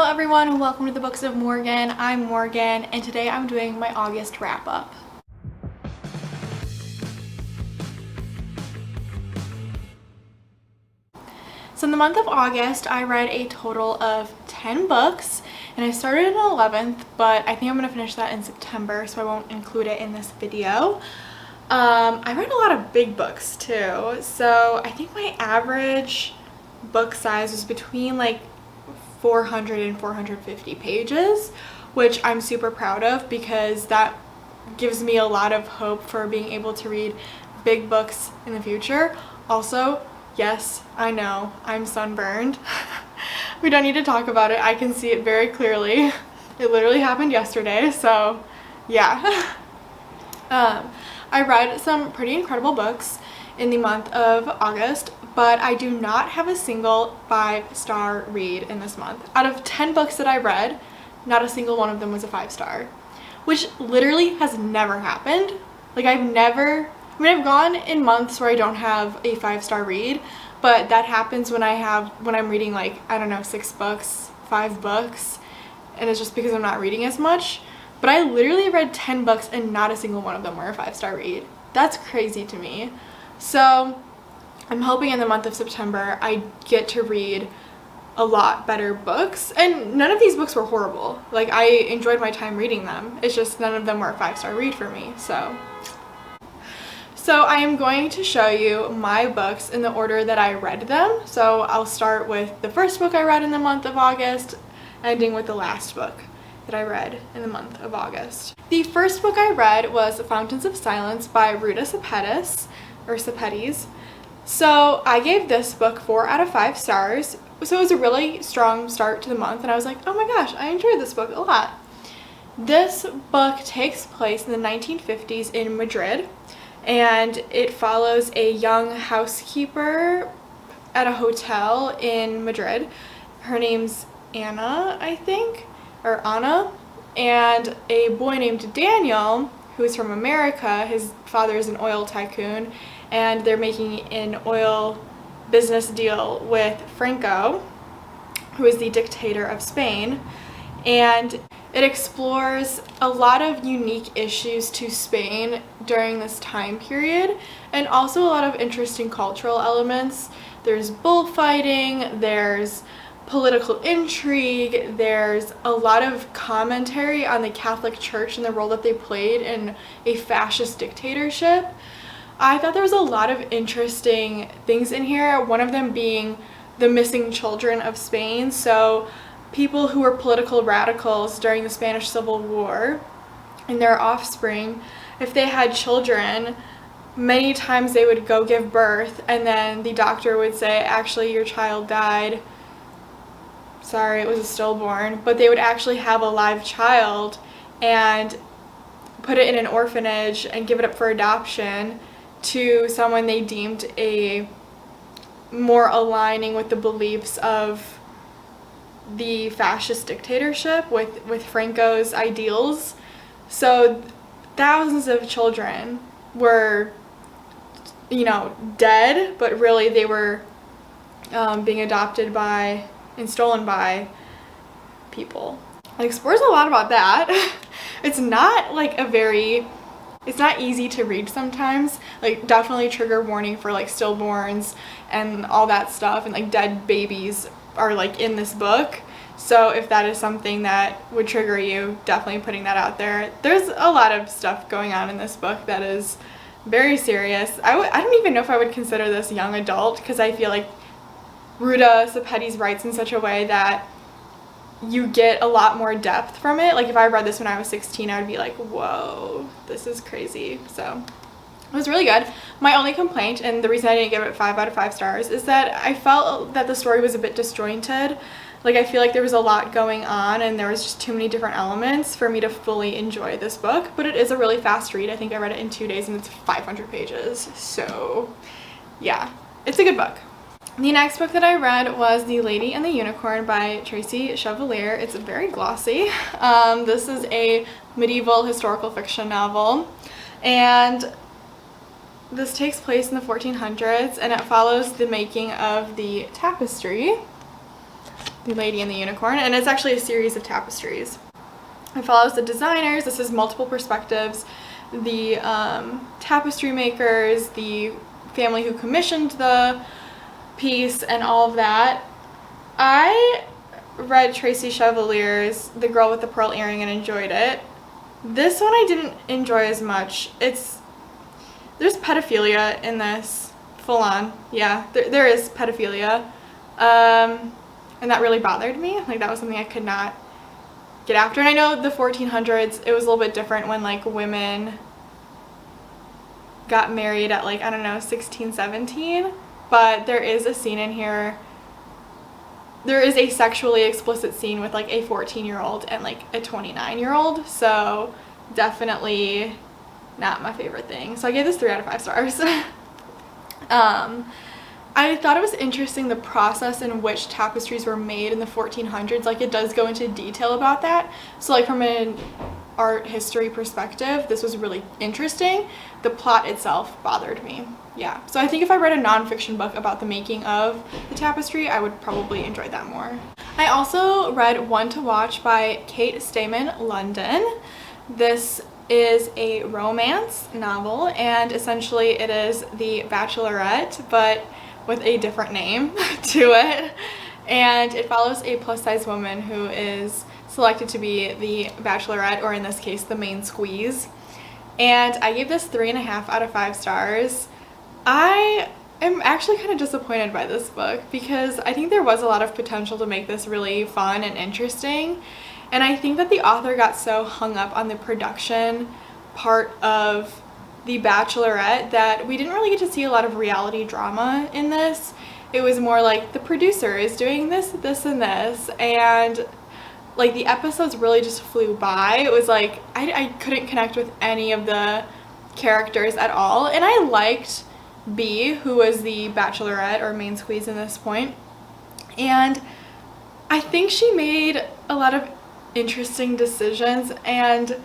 everyone and welcome to the Books of Morgan. I'm Morgan and today I'm doing my August wrap-up. So in the month of August I read a total of 10 books and I started in the 11th, but I think I'm going to finish that in September, so I won't include it in this video. I read a lot of big books too, so I think my average book size was between like 400 and 450 pages, which I'm super proud of because that gives me a lot of hope for being able to read big books in the future. Also, yes, I know, I'm sunburned. We don't need to talk about it. I can see it very clearly. It literally happened yesterday, so yeah. I read some pretty incredible books in the month of August, but I do not have a single 5-star read in this month. Out of 10 books that I read, not a single one of them was a 5-star, which literally has never happened. Like I've gone in months where I don't have a 5-star read, but that happens when I'm reading like, I don't know, 6 books, 5 books, and it's just because I'm not reading as much. But I literally read 10 books and not a single one of them were a 5-star read. That's crazy to me. So I'm hoping in the month of September I get to read a lot better books, and none of these books were horrible. Like I enjoyed my time reading them. It's just none of them were a 5-star read for me. So I am going to show you my books in the order that I read them. So I'll start with the first book I read in the month of August, ending with the last book that I read in the month of August. The first book I read was Fountains of Silence by Ruta Sepetys. So I gave this book 4 out of 5 stars. So it was a really strong start to the month and I was like, oh my gosh, I enjoyed this book a lot. This book takes place in the 1950s in Madrid, and it follows a young housekeeper at a hotel in Madrid. Her name's Anna, I think, or Anna, and a boy named Daniel, who is from America. His father is an oil tycoon, and they're making an oil business deal with Franco, who is the dictator of Spain, and it explores a lot of unique issues to Spain during this time period, and also a lot of interesting cultural elements. There's bullfighting, there's political intrigue, there's a lot of commentary on the Catholic Church and the role that they played in a fascist dictatorship. I thought there was a lot of interesting things in here, one of them being the missing children of Spain. So people who were political radicals during the Spanish Civil War and their offspring, if they had children, many times they would go give birth and then the doctor would say, actually your child died. Sorry, it was a stillborn, but they would actually have a live child and put it in an orphanage and give it up for adoption to someone they deemed a more aligning with the beliefs of the fascist dictatorship with Franco's ideals. So thousands of children were, dead, but really they were being adopted by and stolen by people. It explores a lot about that. It's not it's not easy to read sometimes. Like definitely trigger warning for like stillborns and all that stuff, and like dead babies are like in this book. So if that is something that would trigger you, definitely putting that out there. There's a lot of stuff going on in this book that is very serious. I don't even know if I would consider this young adult, because I feel like Ruta Sepetys writes in such a way that you get a lot more depth from it. Like if I read this when I was 16, I would be like, whoa, this is crazy. So it was really good. My only complaint, and the reason I didn't give it 5 out of 5 stars, is that I felt that the story was a bit disjointed. Like I feel like there was a lot going on and there was just too many different elements for me to fully enjoy this book. But it is a really fast read. I think I read it in 2 days and it's 500 pages. So yeah, it's a good book. The next book that I read was The Lady and the Unicorn by Tracy Chevalier. It's very glossy. This is a medieval historical fiction novel, and this takes place in the 1400s, and it follows the making of the tapestry. The Lady and the Unicorn, and it's actually a series of tapestries. It follows the designers. This is multiple perspectives. The tapestry makers, the family who commissioned the piece, and all of that. I read Tracy Chevalier's The Girl with the Pearl Earring and enjoyed it. This one I didn't enjoy as much. There's pedophilia in this, full on. Yeah, there is pedophilia. And that really bothered me. Like, that was something I could not get after. And I know the 1400s, it was a little bit different when, like, women got married at, like, I don't know, 16, 17. But there is a scene in here. There is a sexually explicit scene with, like, a 14-year-old and, like, a 29-year-old. So definitely not my favorite thing. So I gave this 3 out of 5 stars. I thought it was interesting the process in which tapestries were made in the 1400s. Like, it does go into detail about that. So, like, from an art history perspective, this was really interesting. The plot itself bothered me. Yeah. So I think if I read a nonfiction book about the making of the tapestry, I would probably enjoy that more. I also read One to Watch by Kate Stayman London. This is a romance novel, and essentially it is The Bachelorette, but with a different name to it. And it follows a plus-size woman who is selected to be the Bachelorette, or in this case, the main squeeze. And I gave this 3.5 out of 5 stars. I am actually kind of disappointed by this book because I think there was a lot of potential to make this really fun and interesting. And I think that the author got so hung up on the production part of The Bachelorette that we didn't really get to see a lot of reality drama in this. It was more like the producer is doing this, this, and this, and like the episodes really just flew by. It was like I couldn't connect with any of the characters at all, and I liked B, who was the Bachelorette or main squeeze in this point, and I think she made a lot of interesting decisions, and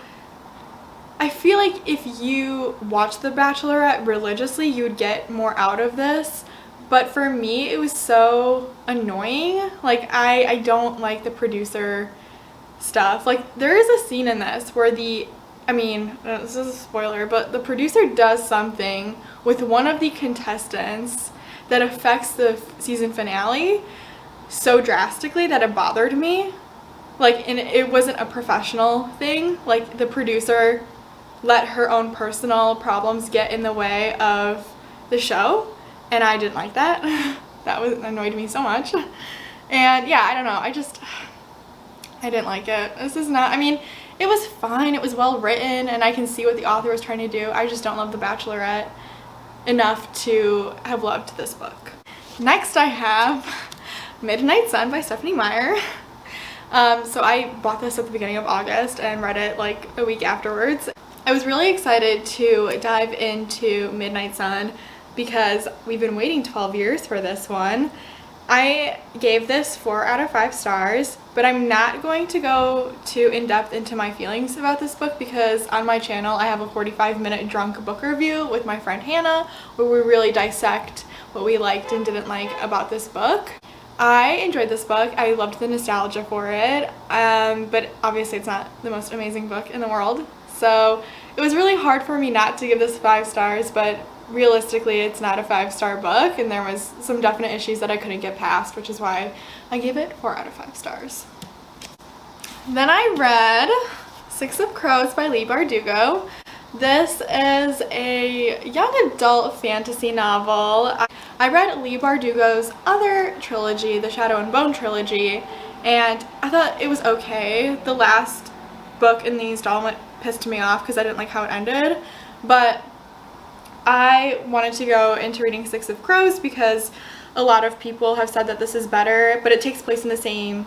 I feel like if you watch The Bachelorette religiously, you would get more out of this. But for me, it was so annoying. Like, I don't like the producer stuff. Like, there is a scene in this where this is a spoiler, but the producer does something with one of the contestants that affects the season finale so drastically that it bothered me. Like, and it wasn't a professional thing. Like, the producer let her own personal problems get in the way of the show, and I didn't like that. That annoyed me so much. And yeah, I don't know, I didn't like it. This is not, it was fine, it was well written, and I can see what the author was trying to do. I just don't love The Bachelorette enough to have loved this book. Next I have Midnight Sun by Stephanie Meyer. So I bought this at the beginning of August and read it like a week afterwards. I was really excited to dive into Midnight Sun because we've been waiting 12 years for this one. I gave this 4 out of 5 stars, but I'm not going to go too in-depth into my feelings about this book because on my channel I have a 45-minute drunk book review with my friend Hannah where we really dissect what we liked and didn't like about this book. I enjoyed this book. I loved the nostalgia for it, but obviously it's not the most amazing book in the world. So it was really hard for me not to give this 5 stars, but realistically it's not a 5-star book, and there was some definite issues that I couldn't get past, which is why I gave it 4 out of 5 stars. Then I read Six of Crows by Leigh Bardugo. This is a young adult fantasy novel. I read Leigh Bardugo's other trilogy, the Shadow and Bone trilogy, and I thought it was okay. The last book in the installment pissed me off because I didn't like how it ended, but I wanted to go into reading Six of Crows because a lot of people have said that this is better, but it takes place in the same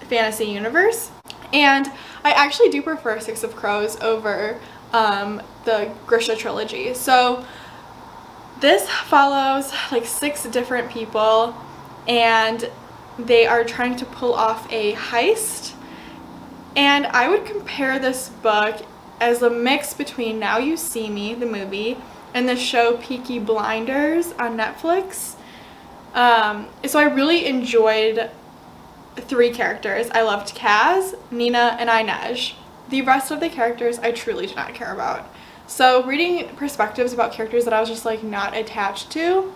fantasy universe, and I actually do prefer Six of Crows over the Grisha trilogy. So this follows like 6 different people, and they are trying to pull off a heist. And I would compare this book as a mix between Now You See Me, the movie, and the show Peaky Blinders on Netflix. So I really enjoyed 3 characters. I loved Kaz, Nina, and Inej. The rest of the characters I truly did not care about. So reading perspectives about characters that I was just like not attached to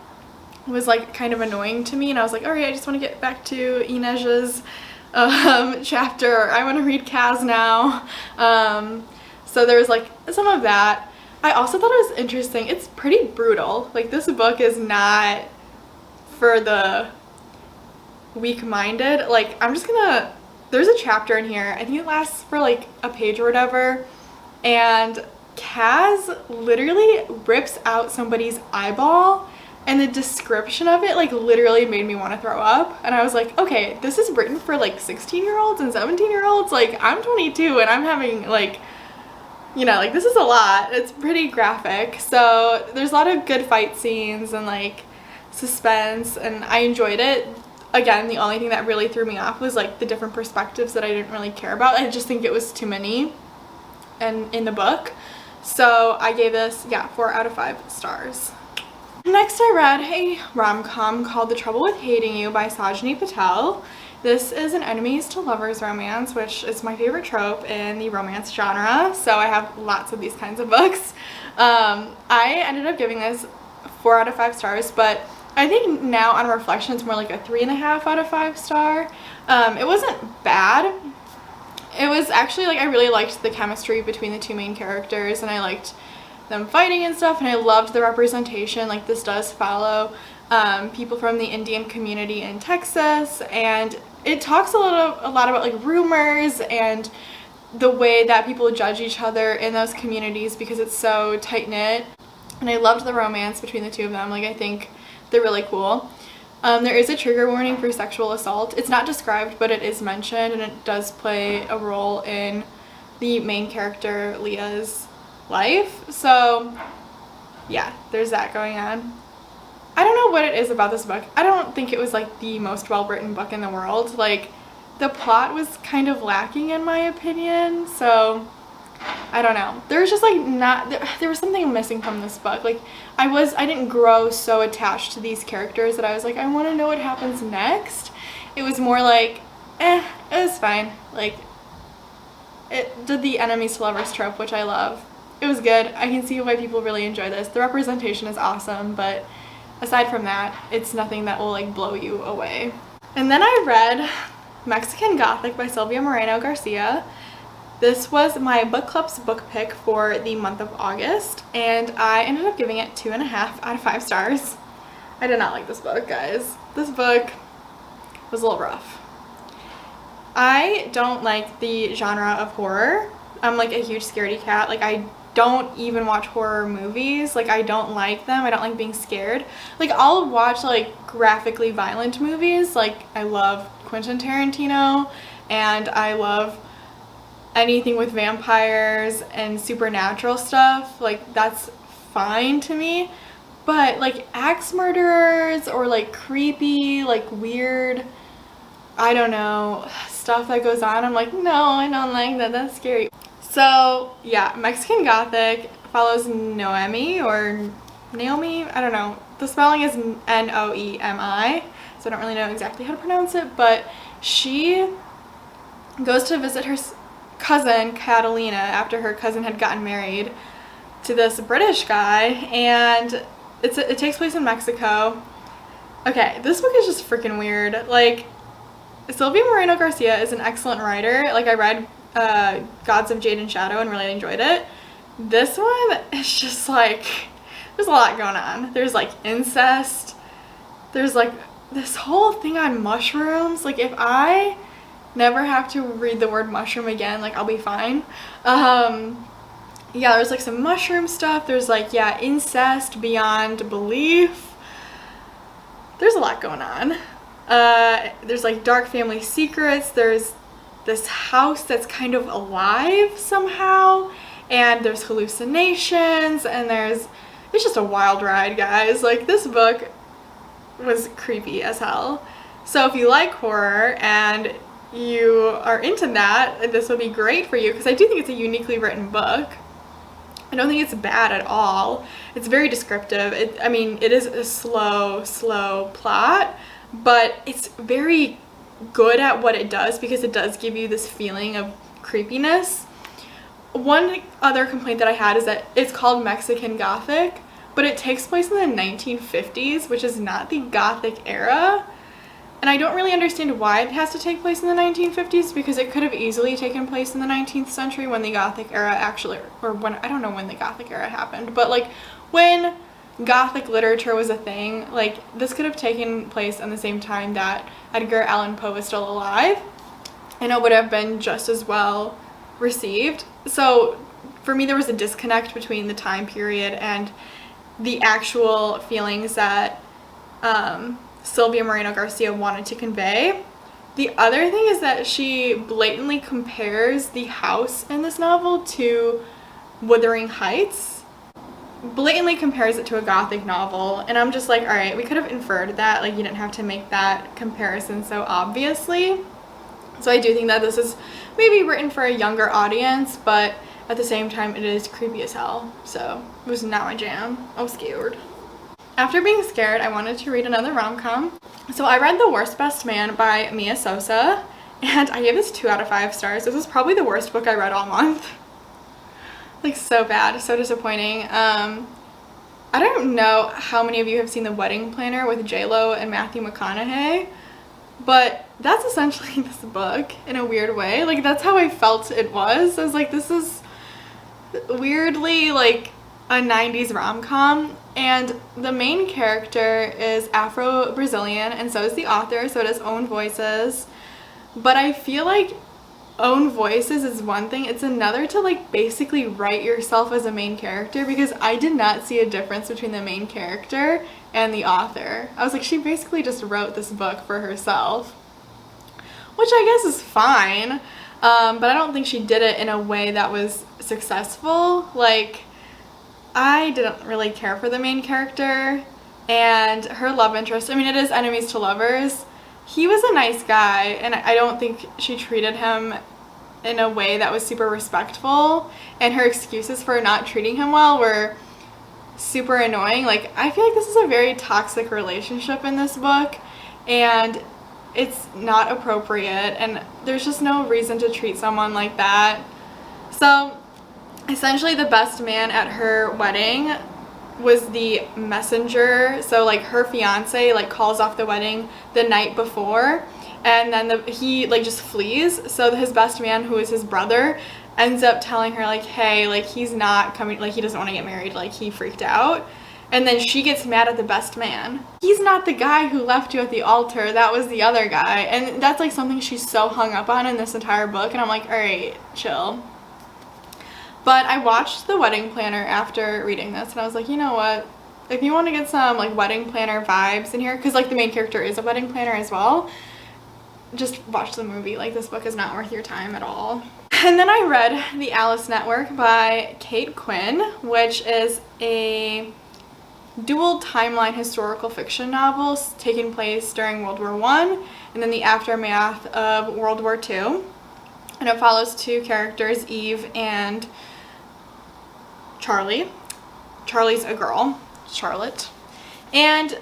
was like kind of annoying to me, and I was like, alright, I just want to get back to Inej's chapter. I want to read Kaz now. So there was like some of that. I also thought it was interesting. It's pretty brutal. Like, this book is not for the weak-minded. Like, there's a chapter in here, I think it lasts for like a page or whatever, and Kaz literally rips out somebody's eyeball, and the description of it like literally made me want to throw up. And I was like, okay, this is written for like 16-year-olds and 17-year-olds. Like, I'm 22 and I'm having like, you know, like, this is a lot. It's pretty graphic. So there's a lot of good fight scenes and like suspense, and I enjoyed it. Again, the only thing that really threw me off was like the different perspectives that I didn't really care about. I just think it was too many and in the book. So I gave this, yeah, 4 out of 5 stars. Next, I read a rom-com called The Trouble with Hating You by Sajni Patel. This is an enemies to lovers romance, which is my favorite trope in the romance genre, so I have lots of these kinds of books. I ended up giving this 4 out of 5 stars, but I think now on reflection it's more like a 3.5 out of 5 star. It wasn't bad. It was actually like, I really liked the chemistry between the 2 main characters, and I liked them fighting and stuff, and I loved the representation. Like, this does follow people from the Indian community in Texas, and it talks a lot about like rumors and the way that people judge each other in those communities because it's so tight-knit. And I loved the romance between the 2 of them. Like, I think they're really cool. There is a trigger warning for sexual assault. It's not described, but it is mentioned, and it does play a role in the main character Leah's life. So yeah, there's that going on. I don't know what it is about this book. I don't think it was like the most well-written book in the world. Like, the plot was kind of lacking in my opinion, so I don't know. There was just like there was something missing from this book. Like, I didn't grow so attached to these characters that I was like, I want to know what happens next. It was more like, it was fine. Like, it did the enemies to lovers trope, which I love. It was good. I can see why people really enjoy this. The representation is awesome, but aside from that, it's nothing that will like blow you away. And then I read Mexican Gothic by Silvia Moreno Garcia. This was my book club's book pick for the month of August, and I ended up giving it 2.5 out of 5 stars. I did not like this book, guys. This book was a little rough. I don't like the genre of horror. I'm like a huge scaredy cat. Like, I don't even watch horror movies. Like, I don't like them. I don't like being scared. Like, I'll watch like graphically violent movies. Like, I love Quentin Tarantino, and I love anything with vampires and supernatural stuff. Like, that's fine to me. But like axe murderers or like creepy, like weird, I don't know, stuff that goes on, I'm like, no, I don't like that. That's scary. So yeah, Mexican Gothic follows Noemi, or Naomi, I don't know. The spelling is Noemi, so I don't really know exactly how to pronounce it, but she goes to visit her cousin Catalina after her cousin had gotten married to this British guy, and it takes place in Mexico. Okay, this book is just freaking weird. Like, Silvia Moreno Garcia is an excellent writer. Like, I read Gods of Jade and Shadow and really enjoyed it. This one is just like, there's a lot going on. There's like incest. There's like this whole thing on mushrooms. Like, if I never have to read the word mushroom again, like, I'll be fine. Yeah, there's like some mushroom stuff. There's like, yeah, incest beyond belief. There's a lot going on. There's like dark family secrets. There's this house that's kind of alive somehow, and there's hallucinations, and it's just a wild ride, guys. Like, this book was creepy as hell. So if you like horror and you are into that, this would be great for you, because I do think it's a uniquely written book. I don't think it's bad at all. It's very descriptive. I mean, it is a slow plot, but it's very good at what it does because it does give you this feeling of creepiness. One other complaint that I had is that it's called Mexican Gothic, but it takes place in the 1950s, which is not the Gothic era. And I don't really understand why it has to take place in the 1950s, because it could have easily taken place in the 19th century when the Gothic era actually, or when, I don't know when the Gothic era happened, but like when Gothic literature was a thing, like this could have taken place in the same time that Edgar Allan Poe was still alive, and it would have been just as well received. So for me, there was a disconnect between the time period and the actual feelings that Sylvia Moreno Garcia wanted to convey. The other thing is that she blatantly compares the house in this novel to Wuthering Heights. Blatantly compares it to a Gothic novel, and I'm just like, alright, we could have inferred that, like you didn't have to make that comparison so obviously. So I do think that this is maybe written for a younger audience, but at the same time it is creepy as hell, so it was not my jam. I was scared. After being scared, I wanted to read another rom-com. So I read The Worst Best Man by Mia Sosa, and I gave this 2 out of 5 stars. This is probably the worst book I read all month. Like so bad, so disappointing. I don't know how many of you have seen The Wedding Planner with J-Lo and Matthew McConaughey, but that's essentially this book in a weird way. Like that's how I felt it was. I was like, this is weirdly like a 90s rom-com, and the main character is Afro-Brazilian, and so is the author, so it has own voices. But I feel like own voices is one thing, it's another to like basically write yourself as a main character, because I did not see a difference between the main character and the author. I was like, she basically just wrote this book for herself, which I guess is fine, but I don't think she did it in a way that was successful. Like, I didn't really care for the main character and her love interest. I mean, it is enemies to lovers. He was a nice guy, and I don't think she treated him in a way that was super respectful, and her excuses for not treating him well were super annoying. Like, I feel like this is a very toxic relationship in this book, and it's not appropriate, and there's just no reason to treat someone like that. So essentially the best man at her wedding was the messenger. So like her fiance like calls off the wedding the night before, and then he like just flees. So his best man, who is his brother, ends up telling her like, hey, like he's not coming, like he doesn't want to get married, like he freaked out. And then she gets mad at the best man. He's not the guy who left you at the altar, that was the other guy. And that's like something she's so hung up on in this entire book, and I'm like, alright, chill. But I watched The Wedding Planner after reading this, and I was like, you know what, if you want to get some like wedding planner vibes in here, because like the main character is a wedding planner as well, just watch the movie. Like, this book is not worth your time at all. And then I read The Alice Network by Kate Quinn, which is a dual timeline historical fiction novel taking place during World War I and then the aftermath of World War II. And it follows 2 characters, Eve and Charlie. Charlie's a girl, Charlotte. And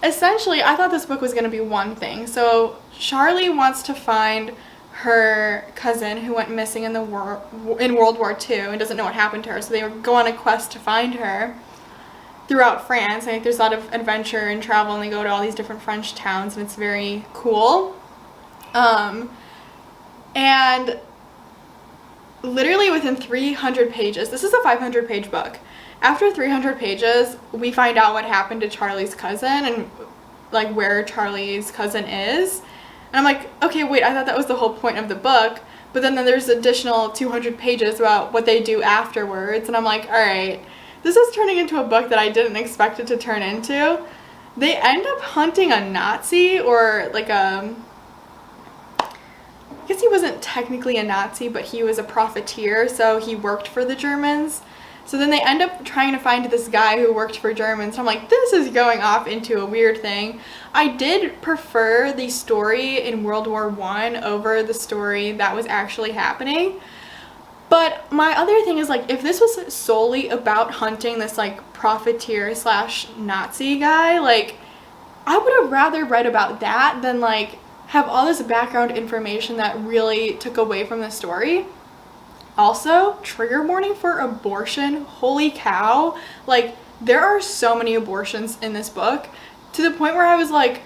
essentially, I thought this book was going to be one thing. So Charlie wants to find her cousin who went missing in World War II and doesn't know what happened to her. So they go on a quest to find her throughout France. I think there's a lot of adventure and travel, and they go to all these different French towns, and it's very cool. And literally within 300 pages, this is a 500-page book. After 300 pages, we find out what happened to Charlie's cousin and like where Charlie's cousin is. And I'm like, okay, wait, I thought that was the whole point of the book. But then there's additional 200 pages about what they do afterwards. And I'm like, all right, this is turning into a book that I didn't expect it to turn into. They end up hunting a Nazi, or like I guess he wasn't technically a Nazi, but he was a profiteer, so he worked for the Germans. So then they end up trying to find this guy who worked for Germans. So I'm like, this is going off into a weird thing. I did prefer the story in World War I over the story that was actually happening. But my other thing is, like, if this was solely about hunting this like profiteer slash Nazi guy, like, I would have rather read about that than like have all this background information that really took away from the story. Also, trigger warning for abortion. Holy cow. Like, there are so many abortions in this book to the point where I was like,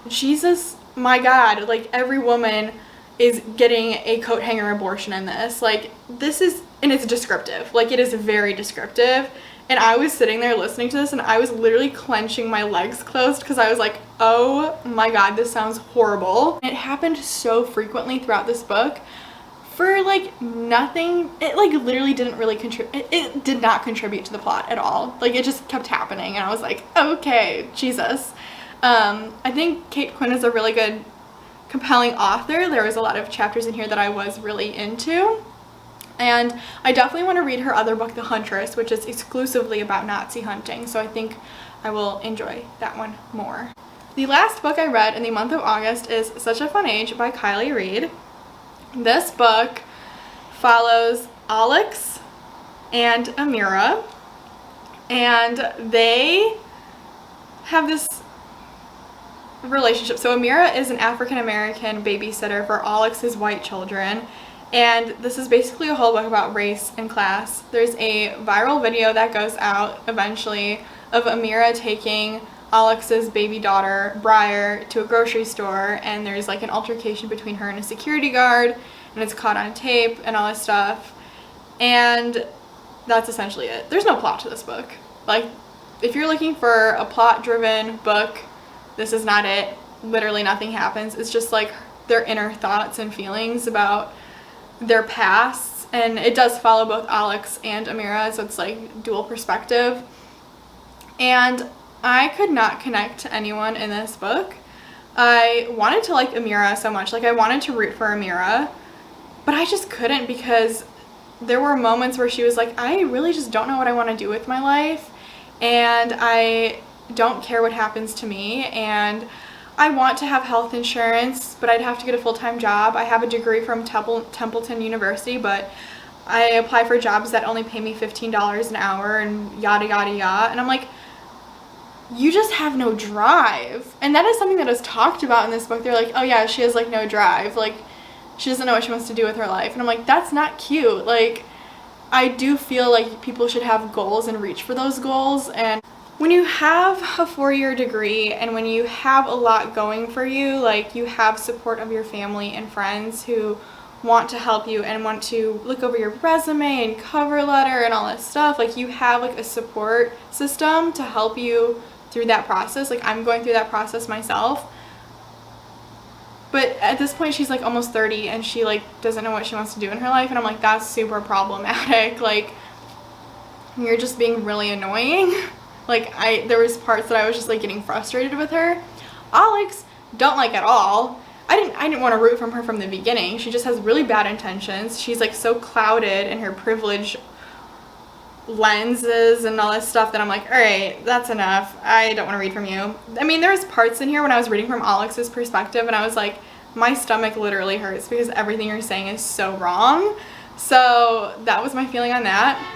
Jesus, my God, like every woman is getting a coat hanger abortion in this. Like, this is, and it's descriptive. Like, it is very descriptive. And I was sitting there listening to this and I was literally clenching my legs closed because I was like, oh my God, this sounds horrible. It happened so frequently throughout this book for like nothing. It like literally didn't really contribute. It did not contribute to the plot at all. Like, it just kept happening and I was like, okay, Jesus. I think Kate Quinn is a really good, compelling author. There was a lot of chapters in here that I was really into. And I definitely want to read her other book, The Huntress, which is exclusively about Nazi hunting. So I think I will enjoy that one more. The last book I read in the month of August is Such a Fun Age by Kylie Reed. This book follows Alex and Amira, and they have this relationship. So Amira is an African-American babysitter for Alex's white children, and this is basically a whole book about race and class. There's a viral video that goes out eventually of Amira taking Alex's baby daughter, Briar, to a grocery store, and there's like an altercation between her and a security guard, and it's caught on tape and all this stuff. And that's essentially it. There's no plot to this book. Like, if you're looking for a plot-driven book, this is not it. Literally nothing happens. It's just like their inner thoughts and feelings about their pasts, and it does follow both Alex and Amira, so it's like dual perspective. And I could not connect to anyone in this book. I wanted to like Amira so much. Like, I wanted to root for Amira, but I just couldn't, because there were moments where she was like, I really just don't know what I want to do with my life, and I don't care what happens to me, and I want to have health insurance, but I'd have to get a full-time job. I have a degree from Templeton University, but I apply for jobs that only pay me $15 an hour and yada yada yada. And I'm like, you just have no drive. And that is something that is talked about in this book. They're like, oh yeah, she has like no drive. Like, she doesn't know what she wants to do with her life. And I'm like, that's not cute. Like, I do feel like people should have goals and reach for those goals. And when you have a 4-year degree and when you have a lot going for you, like you have support of your family and friends who want to help you and want to look over your resume and cover letter and all this stuff, like you have like a support system to help you through that process. Like, I'm going through that process myself. But at this point, she's like almost 30 and she like doesn't know what she wants to do in her life. And I'm like, that's super problematic. Like, you're just being really annoying. Like, there was parts that I was just like getting frustrated with her. Alex, don't like at all. I didn't want to root from her from the beginning. She just has really bad intentions. She's like so clouded in her privilege lenses and all this stuff that I'm like, all right, that's enough. I don't want to read from you. I mean, there was parts in here when I was reading from Alex's perspective and I was like, my stomach literally hurts because everything you're saying is so wrong. So that was my feeling on that.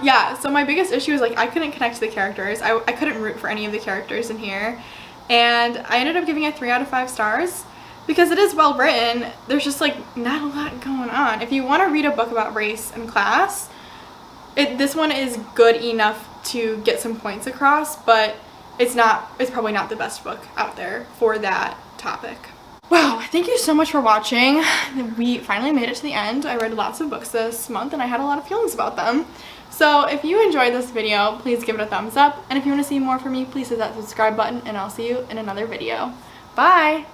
Yeah, so my biggest issue is like I couldn't connect to the characters. I couldn't root for any of the characters in here. And I ended up giving it 3 out of 5 stars because it is well written. There's just like not a lot going on. If you want to read a book about race and class, this one is good enough to get some points across, but it's probably not the best book out there for that topic. Wow, thank you so much for watching. We finally made it to the end. I read lots of books this month and I had a lot of feelings about them. So if you enjoyed this video, please give it a thumbs up. And if you want to see more from me, please hit that subscribe button and I'll see you in another video. Bye!